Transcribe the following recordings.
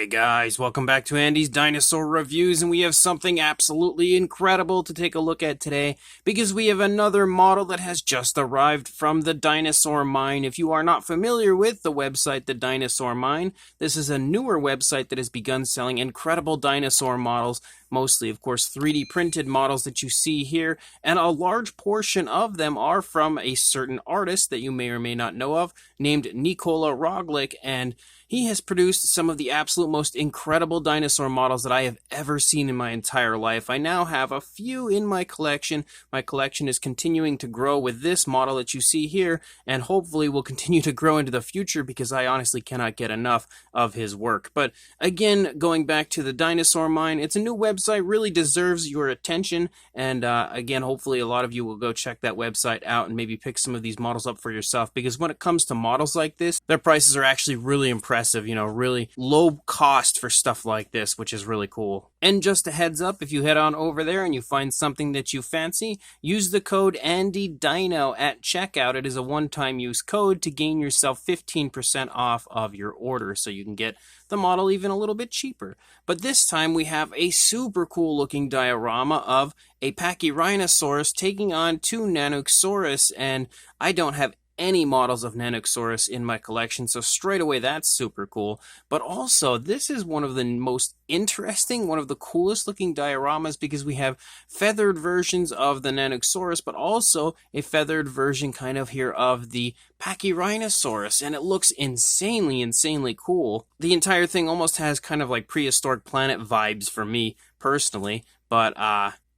Guys, welcome back to Andy's Dinosaur Reviews, and we have something absolutely incredible to take a look at today, because we have another model that has just arrived from the Dinosaur Mine. If you are not familiar with the website, the Dinosaur Mine, this is a newer website that has begun selling incredible dinosaur models, mostly, of course, 3D printed models that you see here, and a large portion of them are from a certain artist that you may or may not know of, named Nikola Roglic, and he has produced some of the absolute most incredible dinosaur models that I have ever seen in my entire life. I now have a few in my collection. My collection is continuing to grow with this model that you see here, and hopefully will continue to grow into the future because I honestly cannot get enough of his work. But again, going back to the Dinosaur Mine, it's a new website, really deserves your attention, and again, hopefully a lot of you will go check that website out and maybe pick some of these models up for yourself, because when it comes to models like this, their prices are actually really impressive. You know, really low cost for stuff like this, which is really cool. And just a heads up, if you head on over there and you find something that you fancy, use the code ANDYDINO at checkout. It is a one-time use code to gain yourself 15% off of your order, so you can get the model even a little bit cheaper. But this time we have a super cool looking diorama of a Pachyrhinosaurus taking on two Nanuqsaurus, and I don't have any models of Nanoxaurus in my collection, so straight away that's super cool. But also, this is one of the most interesting, one of the coolest looking dioramas, because we have feathered versions of the Nanoxaurus, but also a feathered version kind of here of the Pachyrhinosaurus, and it looks insanely cool. The entire thing almost has kind of like prehistoric planet vibes for me personally, but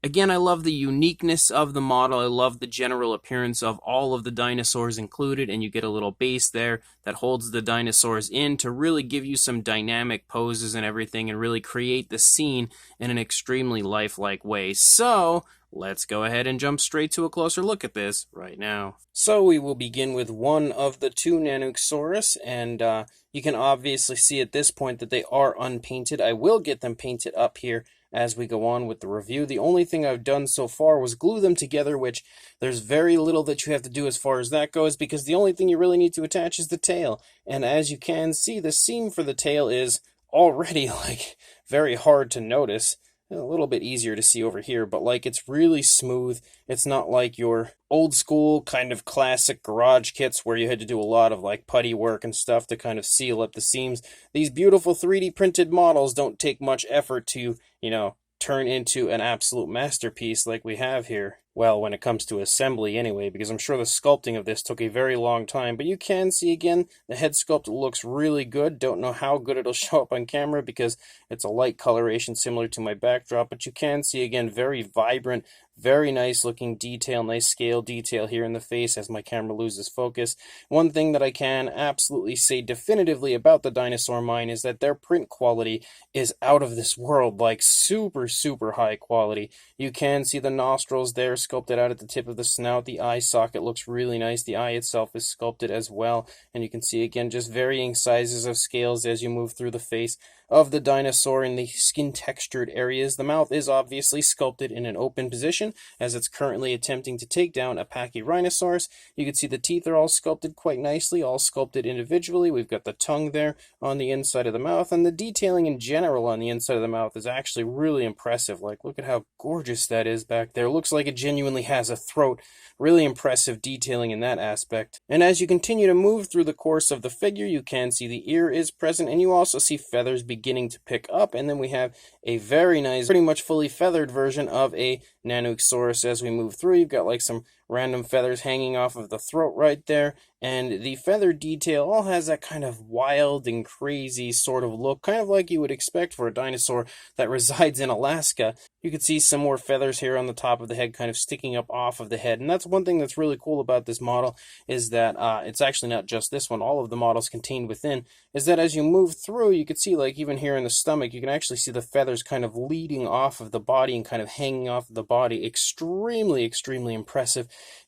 again, I love the uniqueness of the model. I love the general appearance of all of the dinosaurs included, and you get a little base there that holds the dinosaurs in to really give you some dynamic poses and everything, and really create the scene in an extremely lifelike way. So let's go ahead and jump straight to a closer look at this right now. So we will begin with one of the two Nanuqsaurus, and you can obviously see at this point that they are unpainted. I will get them painted up here as we go on with the review. The only thing I've done so far was glue them together, which there's very little that you have to do as far as that goes, because the only thing you really need to attach is the tail. And as you can see, the seam for the tail is already like very hard to notice. A little bit easier to see over here, but like it's really smooth. It's not like your old school kind of classic garage kits where you had to do a lot of like putty work and stuff to kind of seal up the seams. These beautiful 3D printed models don't take much effort to, turn into an absolute masterpiece like we have here. Well, when it comes to assembly anyway, because I'm sure the sculpting of this took a very long time. But you can see again, the head sculpt looks really good. Don't know how good it'll show up on camera because it's a light coloration similar to my backdrop. But you can see again, very vibrant, very nice looking detail, nice scale detail here in the face as my camera loses focus. One thing that I can absolutely say definitively about the Dinosaur Mine is that their print quality is out of this world, like super high quality. You can see the nostrils there sculpted out at the tip of the snout. The eye socket looks really nice. The eye itself is sculpted as well. And you can see again just varying sizes of scales as you move through the face of the dinosaur in the skin textured areas. The mouth is obviously sculpted in an open position as it's currently attempting to take down a Pachyrhinosaurus. You can see the teeth are all sculpted quite nicely, all sculpted individually. We've got the tongue there on the inside of the mouth, and the detailing in general on the inside of the mouth is actually really impressive. Like, look at how gorgeous that is back there. Looks like it genuinely has a throat. Really impressive detailing in that aspect. And as you continue to move through the course of the figure, you can see the ear is present, and you also see feathers beginning to pick up. And then we have a very nice, pretty much fully feathered version of a Nanuqsaurus as we move through. You've got like some random feathers hanging off of the throat right there, and the feather detail all has that kind of wild and crazy sort of look, kind of like you would expect for a dinosaur that resides in Alaska. You can see some more feathers here on the top of the head kind of sticking up off of the head, and that's one thing that's really cool about this model, is that it's actually not just this one, all of the models contained within, is that as you move through, you can see like even here in the stomach, you can actually see the feathers kind of leading off of the body and kind of hanging off of the body. Extremely impressive.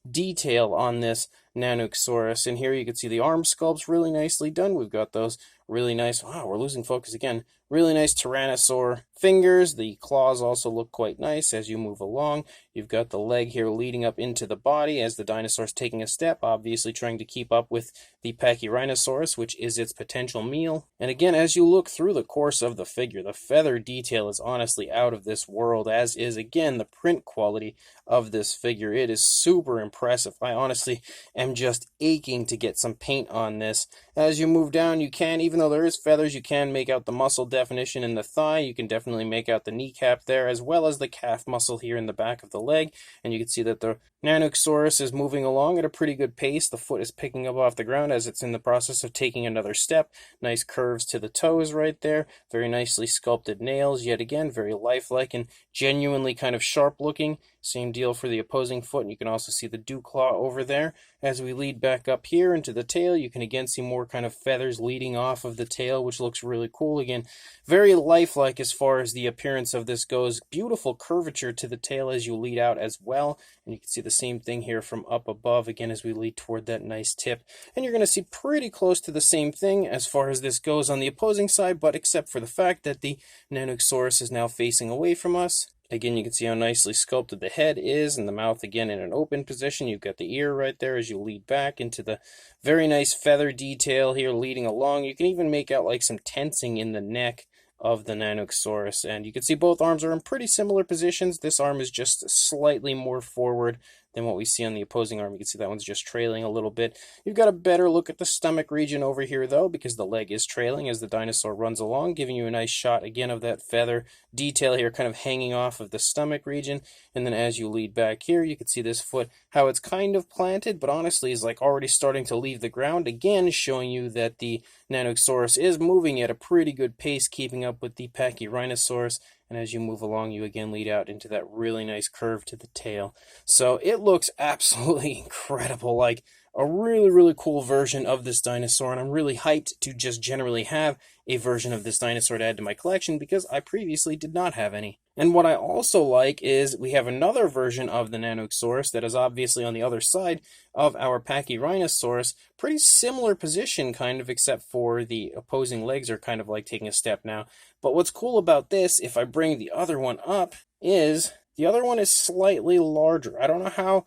detail on this Nanuqsaurus. And here you can see the arm sculpt's really nicely done. We've got those really nice, wow, we're losing focus again, really nice Tyrannosaur fingers. The claws also look quite nice as you move along. You've got the leg here leading up into the body as the dinosaur's taking a step, obviously trying to keep up with the Pachyrhinosaurus, which is its potential meal. And again, as you look through the course of the figure, the feather detail is honestly out of this world, as is, again, the print quality of this figure. It is super impressive. I honestly am just aching to get some paint on this. As you move down, you can, even though there is feathers, you can make out the muscle definition in the thigh. You can definitely make out the kneecap there, as well as the calf muscle here in the back of the leg. And you can see that the Nanuqsaurus is moving along at a pretty good pace. The foot is picking up off the ground as it's in the process of taking another step. Nice curves to the toes right there. Very nicely sculpted nails, yet again, very lifelike and genuinely kind of sharp looking. Same deal for the opposing foot, and you can also see the dew claw over there. As we lead back up here into the tail, you can again see more kind of feathers leading off of the tail, which looks really cool. Again, very lifelike as far as the appearance of this goes. Beautiful curvature to the tail as you lead out as well. And you can see the same thing here from up above, again, as we lead toward that nice tip. And you're going to see pretty close to the same thing as far as this goes on the opposing side, but except for the fact that the Nanuqsaurus is now facing away from us. Again, you can see how nicely sculpted the head is, and the mouth again in an open position. You've got the ear right there as you lead back into the very nice feather detail here leading along. You can even make out like some tensing in the neck of the Nanuqsaurus, and you can see both arms are in pretty similar positions. This arm is just slightly more forward than what we see on the opposing arm. You can see that one's just trailing a little bit. You've got a better look at the stomach region over here, though, because the leg is trailing as the dinosaur runs along, giving you a nice shot, again, of that feather detail here kind of hanging off of the stomach region. And then as you lead back here, you can see this foot, how it's kind of planted, but honestly is like already starting to leave the ground, again, showing you that the Nanuqsaurus is moving at a pretty good pace, keeping up with the Pachyrhinosaurus. And as you move along, you again lead out into that really nice curve to the tail. So it looks absolutely incredible, like a really, really cool version of this dinosaur. And I'm really hyped to just generally have a version of this dinosaur to add to my collection because I previously did not have any. And what I also like is we have another version of the Nanuqsaurus that is obviously on the other side of our Pachyrhinosaurus. Pretty similar position, kind of, except for the opposing legs are kind of like taking a step now. But what's cool about this, if I bring the other one up, is the other one is slightly larger. I don't know how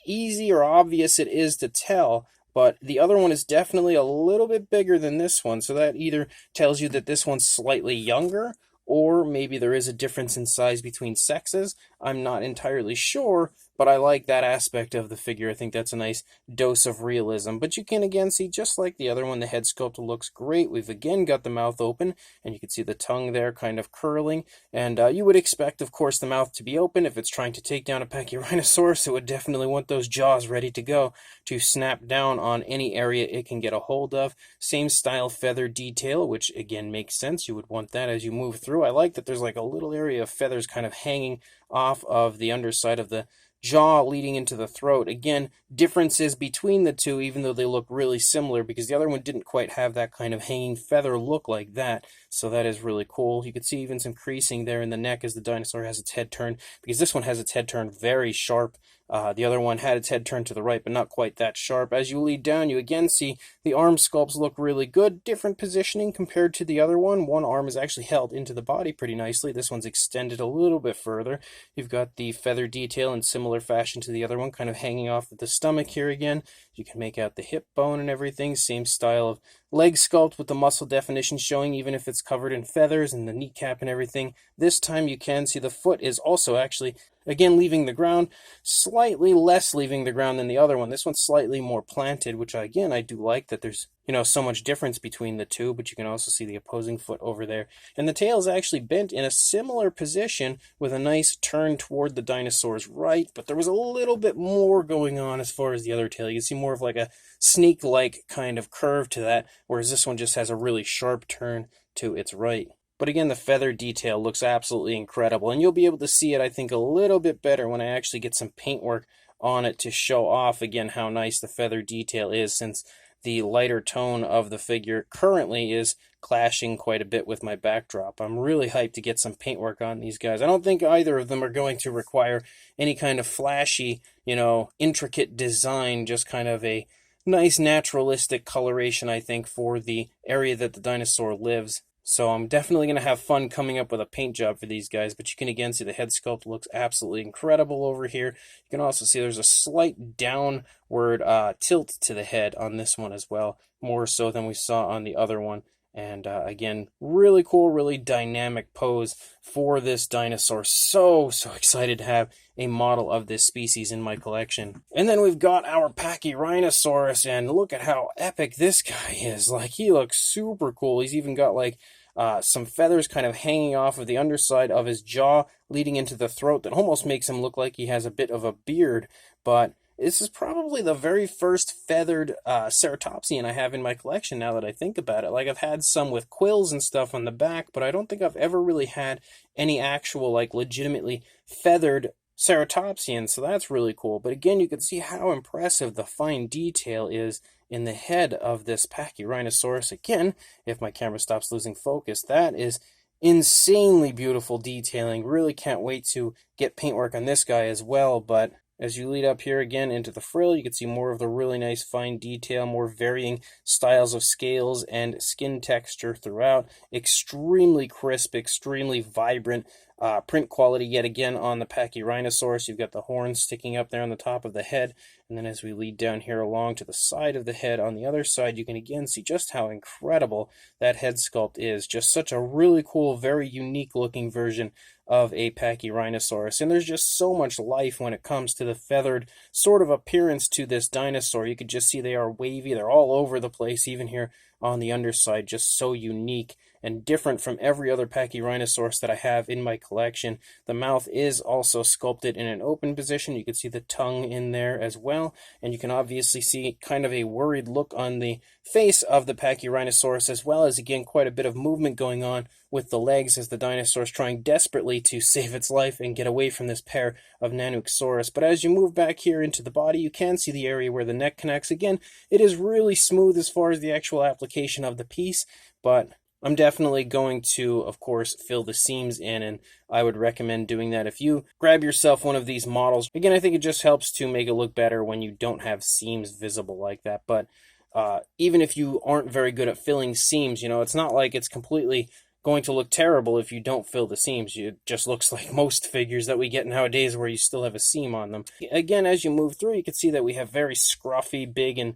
easy or obvious it is to tell, but the other one is definitely a little bit bigger than this one. So that either tells you that this one's slightly younger, or maybe there is a difference in size between sexes. I'm not entirely sure, but I like that aspect of the figure. I think that's a nice dose of realism. But you can again see, just like the other one, the head sculpt looks great. We've again got the mouth open, and you can see the tongue there kind of curling. And you would expect, of course, the mouth to be open. If it's trying to take down a Pachyrhinosaurus, it would definitely want those jaws ready to go to snap down on any area it can get a hold of. Same style feather detail, which again makes sense. You would want that as you move through. I like that there's like a little area of feathers kind of hanging off of the underside of the jaw leading into the throat. Again, differences between the two, even though they look really similar, because the other one didn't quite have that kind of hanging feather look like that. So that is really cool. You can see even some creasing there in the neck as the dinosaur has its head turned, because this one has its head turned very sharp. The other one had its head turned to the right, but not quite that sharp. As you lead down, you again see the arm sculpts look really good. Different positioning compared to the other one. One arm is actually held into the body pretty nicely. This one's extended a little bit further. You've got the feather detail in similar fashion to the other one, kind of hanging off of the stomach here again. You can make out the hip bone and everything. Same style of leg sculpt with the muscle definition showing, even if it's covered in feathers, and the kneecap and everything. This time you can see the foot is also actually, again, leaving the ground, slightly less leaving the ground than the other one. This one's slightly more planted, which again, I do like that there's, so much difference between the two, but you can also see the opposing foot over there. And the tail is actually bent in a similar position with a nice turn toward the dinosaur's right, but there was a little bit more going on as far as the other tail. You can see more of like a snake-like kind of curve to that, whereas this one just has a really sharp turn to its right. But again, the feather detail looks absolutely incredible, and you'll be able to see it, I think, a little bit better when I actually get some paintwork on it to show off, again, how nice the feather detail is, since the lighter tone of the figure currently is clashing quite a bit with my backdrop. I'm really hyped to get some paintwork on these guys. I don't think either of them are going to require any kind of flashy, intricate design, just kind of a nice naturalistic coloration, I think, for the area that the dinosaur lives. So I'm definitely going to have fun coming up with a paint job for these guys, but you can again see the head sculpt looks absolutely incredible over here. You can also see there's a slight downward tilt to the head on this one as well, more so than we saw on the other one. And again, really cool, really dynamic pose for this dinosaur. So excited to have a model of this species in my collection. And then we've got our Pachyrhinosaurus, and look at how epic this guy is. Like, he looks super cool. He's even got like some feathers kind of hanging off of the underside of his jaw, leading into the throat that almost makes him look like he has a bit of a beard. But this is probably the very first feathered ceratopsian I have in my collection, now that I think about it. Like, I've had some with quills and stuff on the back, but I don't think I've ever really had any actual, like, legitimately feathered ceratopsians, so that's really cool. But again, you can see how impressive the fine detail is in the head of this Pachyrhinosaurus. Again, if my camera stops losing focus, that is insanely beautiful detailing. Really can't wait to get paintwork on this guy as well. But as you lead up here again into the frill, you can see more of the really nice fine detail, more varying styles of scales and skin texture throughout. Extremely crisp, extremely vibrant print quality yet again on the Pachyrhinosaurus. You've got the horns sticking up there on the top of the head. And then as we lead down here along to the side of the head, on the other side, you can again see just how incredible that head sculpt is. Just such a really cool, very unique looking version of a Pachyrhinosaurus. And there's just so much life when it comes to the feathered sort of appearance to this dinosaur. You could just see they are wavy. They're all over the place, even here on the underside. Just so unique and different from every other Pachyrhinosaurus that I have in my collection. The mouth is also sculpted in an open position. You can see the tongue in there as well. And you can obviously see kind of a worried look on the face of the Pachyrhinosaurus, as well as, again, quite a bit of movement going on with the legs as the dinosaur is trying desperately to save its life and get away from this pair of Nanuqsaurus. But as you move back here into the body, you can see the area where the neck connects. Again, it is really smooth as far as the actual application of the piece, but I'm definitely going to, of course, fill the seams in, and I would recommend doing that if you grab yourself one of these models. Again, I think it just helps to make it look better when you don't have seams visible like that. But even if you aren't very good at filling seams, it's not like it's completely going to look terrible if you don't fill the seams. It just looks like most figures that we get nowadays where you still have a seam on them. Again, as you move through, you can see that we have very scruffy, big, and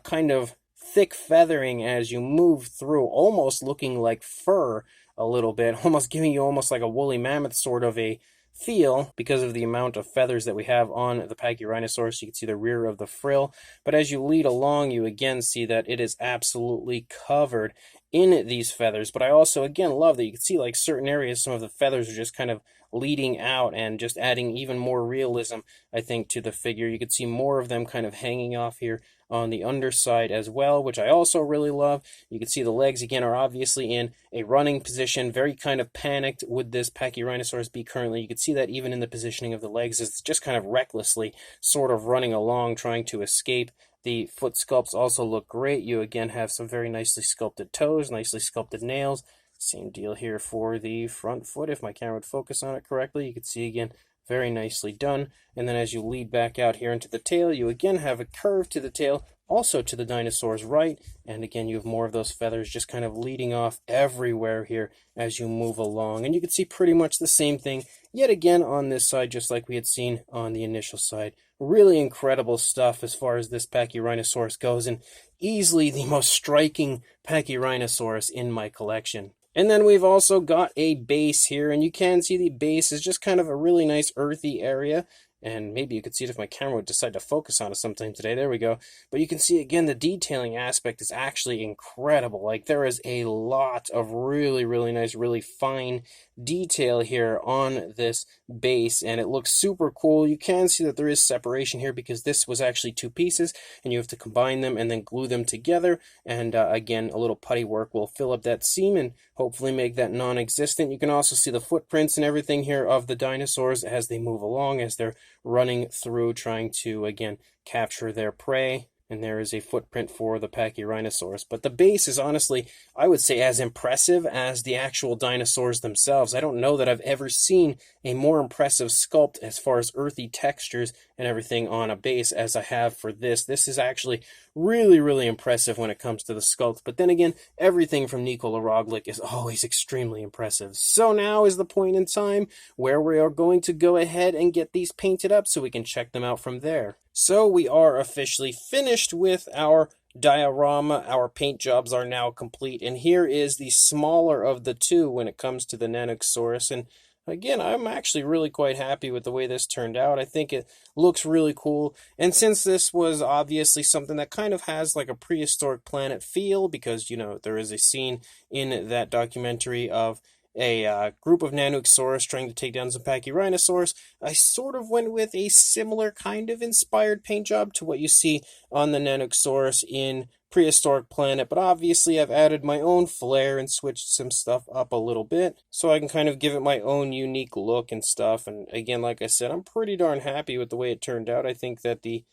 kind of thick feathering as you move through, almost looking like fur a little bit, almost giving you almost like a woolly mammoth sort of a feel because of the amount of feathers that we have on the Pachyrhinosaurus. You can see the rear of the frill, but as you lead along, you again see that it is absolutely covered in these feathers. But I also again love that you can see like certain areas, some of the feathers are just kind of leading out and just adding even more realism, I think, to the figure. You can see more of them kind of hanging off here on the underside as well, which I also really love. You can see the legs again are obviously in a running position, very kind of panicked would this Pachyrhinosaurus be currently. You can see that even in the positioning of the legs, it's just kind of recklessly sort of running along, trying to escape. The foot sculpts also look great. You again have some very nicely sculpted toes, nicely sculpted nails. Same deal here for the front foot. If my camera would focus on it correctly, you can see again, very nicely done. And then as you lead back out here into the tail, you again have a curve to the tail, also to the dinosaur's right. And again, you have more of those feathers just kind of leading off everywhere here as you move along. And you can see pretty much the same thing yet again on this side, just like we had seen on the initial side. Really incredible stuff as far as this Pachyrhinosaurus goes, and easily the most striking Pachyrhinosaurus in my collection. And then we've also got a base here, and you can see the base is just kind of a really nice earthy area. And maybe you could see it if my camera would decide to focus on it sometime today. There we go. But you can see, again, the detailing aspect is actually incredible. Like, there is a lot of really, really nice, really fine detail here on this base, and it looks super cool. You can see that there is separation here because this was actually two pieces, and you have to combine them and then glue them together. And again, a little putty work will fill up that seam and hopefully make that non-existent. You can also see the footprints and everything here of the dinosaurs as they move along, as they're running through, trying to, again, capture their prey. and there is a footprint for the Pachyrhinosaurus. But the base is honestly, I would say, as impressive as the actual dinosaurs themselves. I don't know that I've ever seen a more impressive sculpt as far as earthy textures and everything on a base as I have for this. This is actually really, really impressive when it comes to the sculpt. But then again, everything from Nikola Roglic is always extremely impressive. So now is the point in time where we are going to go ahead and get these painted up so we can check them out from there. So we are officially finished with our diorama. Our paint jobs are now complete, and here is the smaller of the two when it comes to the Nanuqsaurus. And again, I'm actually really quite happy with the way this turned out. I think it looks really cool, and since this was obviously something that kind of has like a prehistoric planet feel, because there is a scene in that documentary of a group of Nanuqsaurus trying to take down some Pachyrhinosaurus, I sort of went with a similar kind of inspired paint job to what you see on the Nanuqsaurus in Prehistoric Planet, but obviously I've added my own flair and switched some stuff up a little bit so I can kind of give it my own unique look and stuff. And again, like I said, I'm pretty darn happy with the way it turned out. I think that the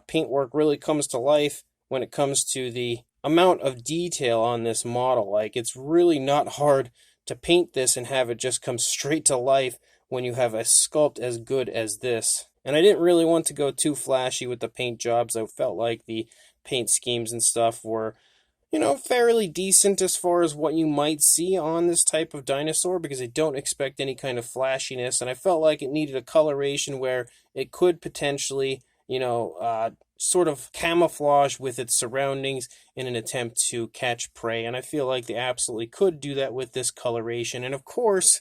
paintwork really comes to life when it comes to the amount of detail on this model. Like, it's really not hard to paint this and have it just come straight to life when you have a sculpt as good as this. And I didn't really want to go too flashy with the paint jobs. I felt like the paint schemes and stuff were, fairly decent as far as what you might see on this type of dinosaur, because I don't expect any kind of flashiness, and I felt like it needed a coloration where it could potentially, sort of camouflage with its surroundings in an attempt to catch prey, and I feel like they absolutely could do that with this coloration. And of course,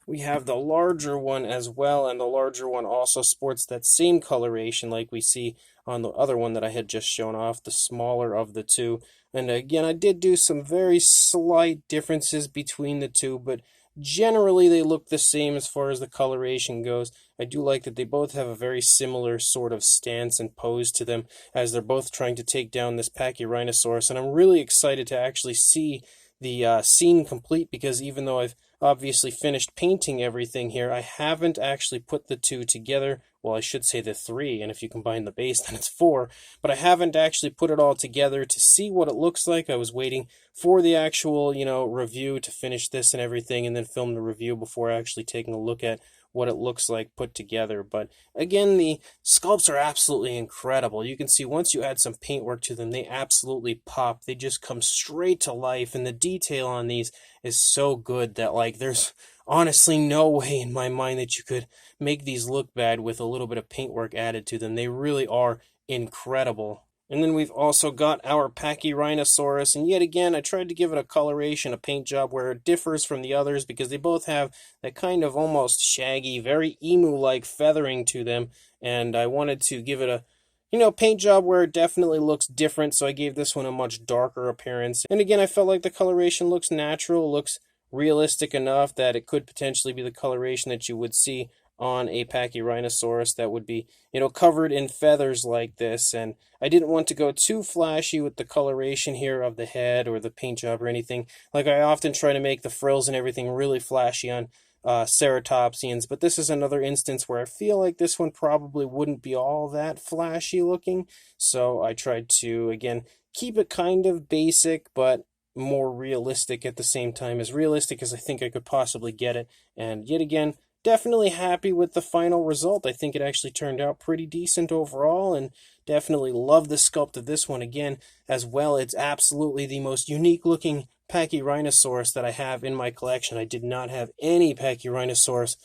we have the larger one as well, and the larger one also sports that same coloration like we see on the other one that I had just shown off, the smaller of the two. And again, I did do some very slight differences between the two, but generally they look the same as far as the coloration goes. I do like that they both have a very similar sort of stance and pose to them as they're both trying to take down this Pachyrhinosaurus, and I'm really excited to actually see the scene complete, because even though I've obviously finished painting everything here, I haven't actually put the two together. Well, I should say the three, and if you combine the base, then it's four. But I haven't actually put it all together to see what it looks like. I was waiting for the actual, review to finish this and everything, and then film the review before actually taking a look at what it looks like put together. But again, the sculpts are absolutely incredible. You can see once you add some paintwork to them, they absolutely pop. They just come straight to life, and the detail on these is so good that, like, there's honestly no way in my mind that you could make these look bad with a little bit of paintwork added to them. They really are incredible. And then we've also got our Pachyrhinosaurus, and yet again, I tried to give it a coloration, a paint job where it differs from the others, because they both have that kind of almost shaggy, very emu-like feathering to them, and I wanted to give it a paint job where it definitely looks different, so I gave this one a much darker appearance. And again, I felt like the coloration looks natural, looks realistic enough that it could potentially be the coloration that you would see on a Pachyrhinosaurus that would be, covered in feathers like this. And I didn't want to go too flashy with the coloration here of the head or the paint job or anything. Like, I often try to make the frills and everything really flashy on ceratopsians, but this is another instance where I feel like this one probably wouldn't be all that flashy looking. So I tried to, again, keep it kind of basic, but more realistic at the same time. As realistic as I think I could possibly get it. And yet again, definitely happy with the final result. I think it actually turned out pretty decent overall, and definitely love the sculpt of this one again as well. It's absolutely the most unique looking Pachyrhinosaurus that I have in my collection. I did not have any Pachyrhinosaurus,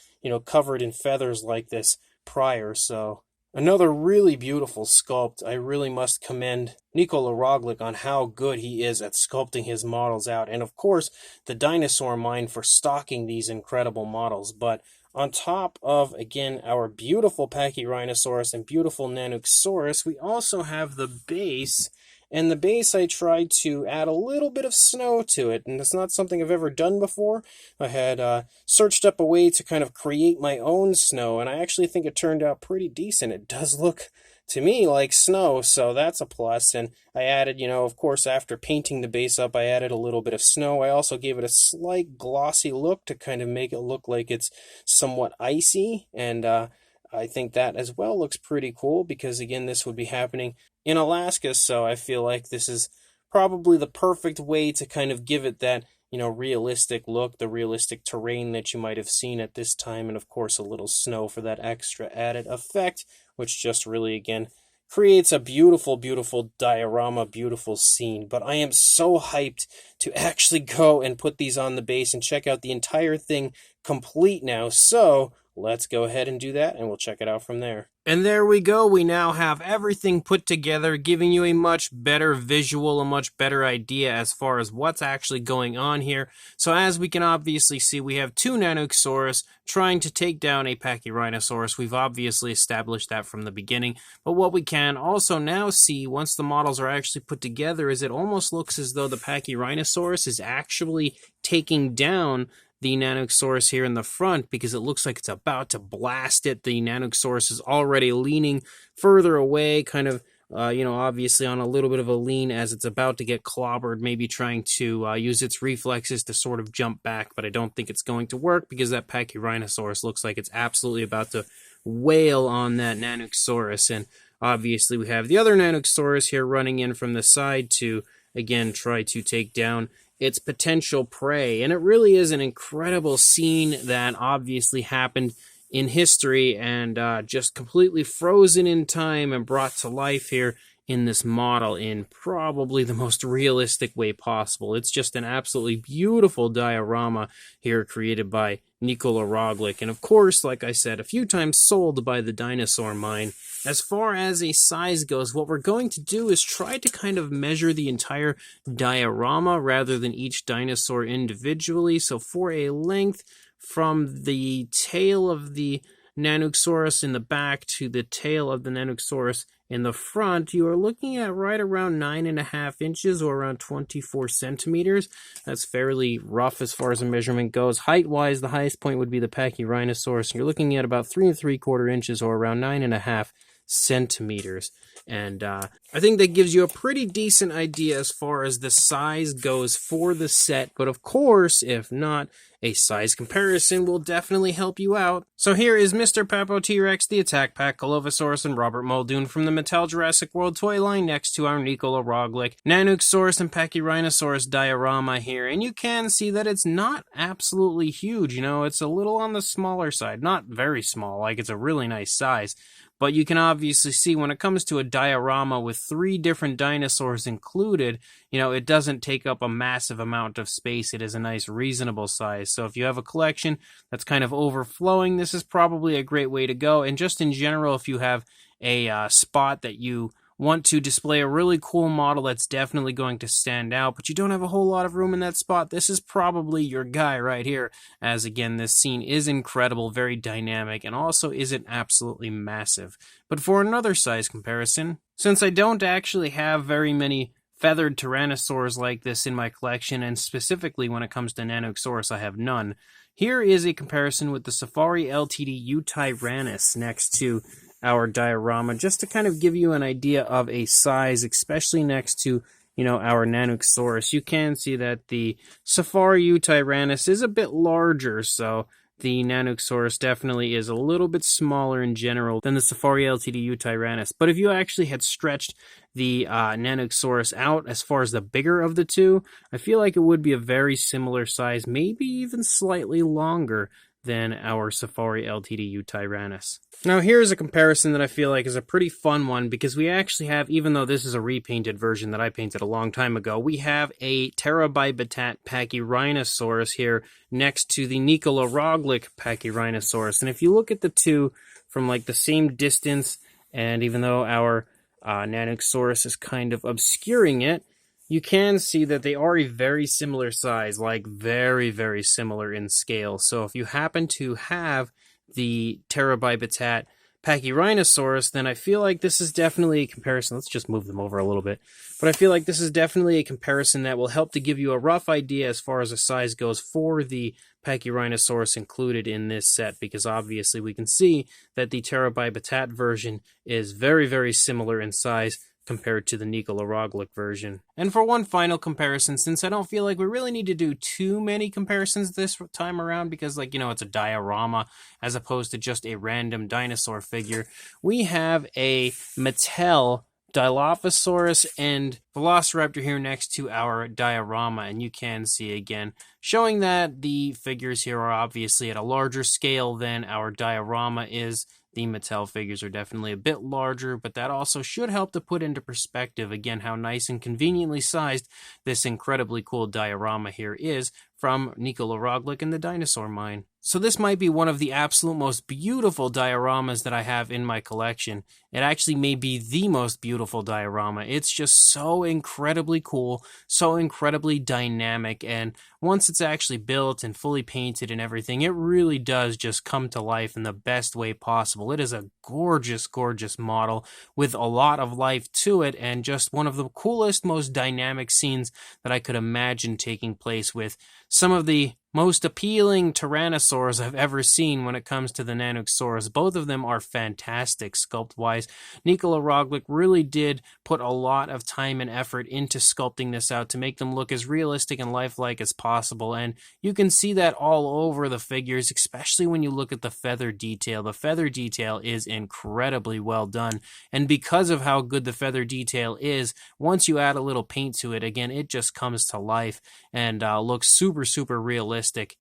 covered in feathers like this prior, so another really beautiful sculpt. I really must commend Nikola Roglic on how good he is at sculpting his models out, and of course the Dinosaur Mine for stocking these incredible models. But on top of, again, our beautiful Pachyrhinosaurus and beautiful Nanuqsaurus, we also have the base. And the base, I tried to add a little bit of snow to it, and it's not something I've ever done before. I had searched up a way to kind of create my own snow, and I actually think it turned out pretty decent. It does look, to me, like snow, so that's a plus. And I added, of course, after painting the base up, I added a little bit of snow. I also gave it a slight glossy look to kind of make it look like it's somewhat icy, and I think that as well looks pretty cool, because again, this would be happening in Alaska, so I feel like this is probably the perfect way to kind of give it that, realistic look, the realistic terrain that you might have seen at this time, and of course a little snow for that extra added effect, which just really, again, creates a beautiful, beautiful diorama, beautiful scene. But I am so hyped to actually go and put these on the base and check out the entire thing complete now. So let's go ahead and do that, and we'll check it out from there. And there we go. We now have everything put together, giving you a much better visual, a much better idea as far as what's actually going on here. So as we can obviously see, we have two Nanuqsaurus trying to take down a Pachyrhinosaurus. We've obviously established that from the beginning. But what we can also now see, once the models are actually put together, is it almost looks as though the Pachyrhinosaurus is actually taking down the Nanuqsaurus here in the front, because it looks like it's about to blast it. The Nanuqsaurus is already leaning further away, kind of, obviously on a little bit of a lean as it's about to get clobbered, maybe trying to use its reflexes to sort of jump back, but I don't think it's going to work because that Pachyrhinosaurus looks like it's absolutely about to wail on that Nanuqsaurus. And obviously we have the other Nanuqsaurus here running in from the side to, again, try to take down its potential prey. And it really is an incredible scene that obviously happened in history and just completely frozen in time and brought to life here in this model in probably the most realistic way possible. It's just an absolutely beautiful diorama here created by Nikola Roglic, and of course, like I said, a few times sold by the Dinosaur Mine. As far as a size goes, what we're going to do is try to kind of measure the entire diorama rather than each dinosaur individually. So for a length from the tail of the Nanuqsaurus in the back to the tail of the Nanuqsaurus in the front, you are looking at right around 9.5 inches or around 24 centimeters. That's fairly rough as far as the measurement goes. Height-wise, the highest point would be the Pachyrhinosaurus. You're looking at about 3 3/4 inches or around 9.5 centimeters. And I think that gives you a pretty decent idea as far as the size goes for the set. But of course, if not, a size comparison will definitely help you out. So here is Mr. Papo T-Rex, the Attack Pack, Colovosaurus, and Robert Muldoon from the Mattel Jurassic World toy line next to our Nikola Roglic, Nanuqsaurus, and Pachyrhinosaurus diorama here. And you can see that it's not absolutely huge. It's a little on the smaller side. Not very small, like it's a really nice size. But you can obviously see when it comes to a diorama with 3 different dinosaurs included, it doesn't take up a massive amount of space. It is a nice reasonable size. So if you have a collection that's kind of overflowing, this is probably a great way to go. And just in general, if you have a spot that you want to display a really cool model that's definitely going to stand out, but you don't have a whole lot of room in that spot, this is probably your guy right here, as again, this scene is incredible, very dynamic, and also isn't absolutely massive. But for another size comparison, since I don't actually have very many feathered tyrannosaurs like this in my collection, and specifically when it comes to Nanuqsaurus, I have none, here is a comparison with the Safari Ltd Utyrannus next to our diorama, just to kind of give you an idea of a size, especially next to, our Nanuqsaurus. You can see that the Safari Utyrannus is a bit larger, so the Nanuqsaurus definitely is a little bit smaller in general than the Safari Ltd Utyrannus. But if you actually had stretched the Nanuqsaurus out as far as the bigger of the two, I feel like it would be a very similar size, maybe even slightly longer than our Safari Ltd Utyrannus. Now here's a comparison that I feel like is a pretty fun one, because we actually have, even though this is a repainted version that I painted a long time ago, we have a Pterobibitat Pachyrhinosaurus here next to the Nikola Roglic Pachyrhinosaurus. And if you look at the two from like the same distance, and even though our Nanuqsaurus is kind of obscuring it, you can see that they are a very similar size, like very, very similar in scale. So if you happen to have the Pterobibitat Pachyrhinosaurus, then I feel like this is definitely a comparison. Let's just move them over a little bit. But I feel like this is definitely a comparison that will help to give you a rough idea as far as the size goes for the Pachyrhinosaurus included in this set, because obviously we can see that the Pterobibitat version is very, very similar in size compared to the Nikola Roglic version. And for one final comparison, since I don't feel like we really need to do too many comparisons this time around, because it's a diorama as opposed to just a random dinosaur figure, we have a Mattel Dilophosaurus and Velociraptor here next to our diorama, and you can see again showing that the figures here are obviously at a larger scale than our diorama is. The Mattel figures are definitely a bit larger, but that also should help to put into perspective again how nice and conveniently sized this incredibly cool diorama here is from Nikola Roglic and the Dinosaur Mine. So this might be one of the absolute most beautiful dioramas that I have in my collection. It actually may be the most beautiful diorama. It's just so incredibly cool, so incredibly dynamic, and once it's actually built and fully painted and everything, it really does just come to life in the best way possible. It is a gorgeous, gorgeous model with a lot of life to it, and just one of the coolest, most dynamic scenes that I could imagine taking place with some of the most appealing Tyrannosaurs I've ever seen when it comes to the Nanuqsaurus. Both of them are fantastic sculpt-wise. Nikola Roglic really did put a lot of time and effort into sculpting this out to make them look as realistic and lifelike as possible, and you can see that all over the figures, especially when you look at the feather detail. The feather detail is incredibly well done, and because of how good the feather detail is, once you add a little paint to it, again, it just comes to life and looks super, super realistic.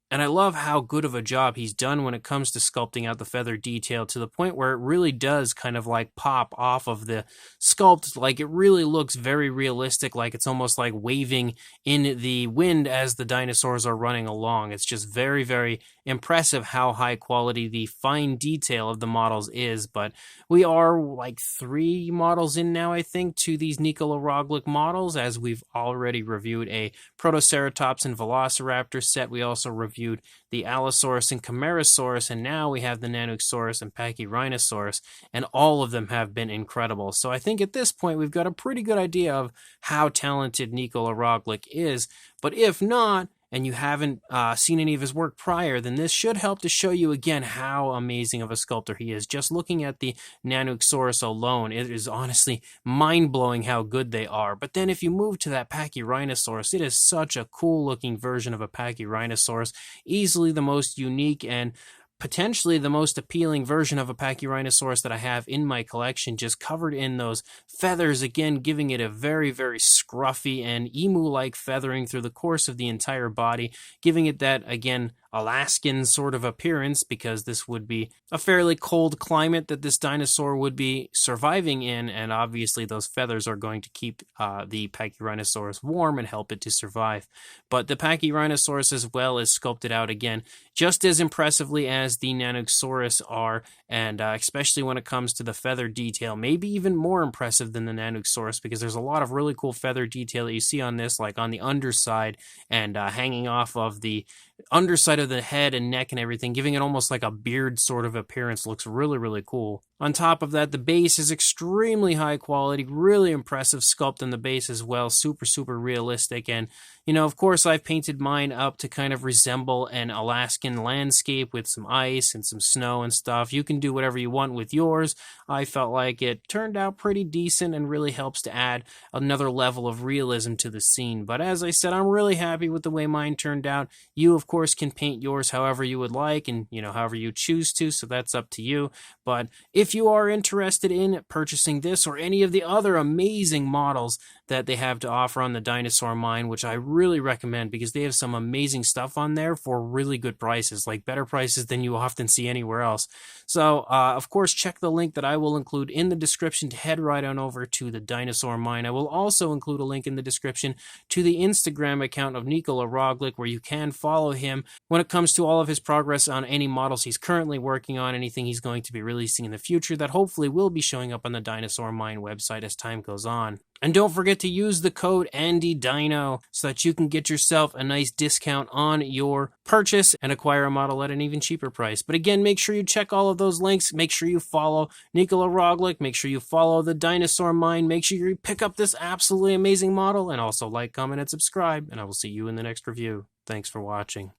And I love how good of a job he's done when it comes to sculpting out the feather detail, to the point where it really does kind of like pop off of the sculpt. Like, it really looks very realistic, like it's almost like waving in the wind as the dinosaurs are running along. It's just very, very impressive how high quality the fine detail of the models is. But we are like 3 models in now, I think, to these Nikola Roglic models, as we've already reviewed a Protoceratops and Velociraptor set. We also reviewed the Allosaurus and Camarasaurus, and now we have the Nanuqsaurus and Pachyrhinosaurus, and all of them have been incredible. So I think at this point we've got a pretty good idea of how talented Nikola Roglic is. But if not, and you haven't seen any of his work prior, then this should help to show you again how amazing of a sculptor he is. Just looking at the Nanuqsaurus alone, it is honestly mind-blowing how good they are. But then if you move to that Pachyrhinosaurus, it is such a cool-looking version of a Pachyrhinosaurus, easily the most unique and potentially the most appealing version of a Pachyrhinosaurus that I have in my collection, just covered in those feathers, again giving it a very, very scruffy and emu-like feathering through the course of the entire body, giving it that, again, Alaskan sort of appearance, because this would be a fairly cold climate that this dinosaur would be surviving in, and obviously those feathers are going to keep the Pachyrhinosaurus warm and help it to survive. But the Pachyrhinosaurus as well is sculpted out again just as impressively as the Nanuqsaurus are, and especially when it comes to the feather detail, maybe even more impressive than the Nanuqsaurus, because there's a lot of really cool feather detail that you see on this, like on the underside and hanging off of the underside of the head and neck and everything, giving it almost like a beard sort of appearance. Looks really, really cool. On top of that, the base is extremely high quality, really impressive sculpt in the base as well, super, super realistic. And, you know, of course, I've painted mine up to kind of resemble an Alaskan landscape with some ice and some snow and stuff. You can do whatever you want with yours. I felt like it turned out pretty decent and really helps to add another level of realism to the scene. But as I said, I'm really happy with the way mine turned out. You, of course, can paint yours however you would like and, you know, however you choose to, so that's up to you. But if you are interested in purchasing this or any of the other amazing models that they have to offer on the Dinosaur Mine, which I really recommend because they have some amazing stuff on there for really good prices, like better prices than you often see anywhere else. So, of course, check the link that I will include in the description to head right on over to the Dinosaur Mine. I will also include a link in the description to the Instagram account of Nikola Roglic, where you can follow him when it comes to all of his progress on any models he's currently working on, anything he's going to be releasing in the future that hopefully will be showing up on the Dinosaur Mine website as time goes on. And don't forget to use the code AndyDino so that you can get yourself a nice discount on your purchase and acquire a model at an even cheaper price. But again, make sure you check all of those links. Make sure you follow Nikola Roglic. Make sure you follow the Dinosaur Mine. Make sure you pick up this absolutely amazing model, and also like, comment, and subscribe. And I will see you in the next review. Thanks for watching.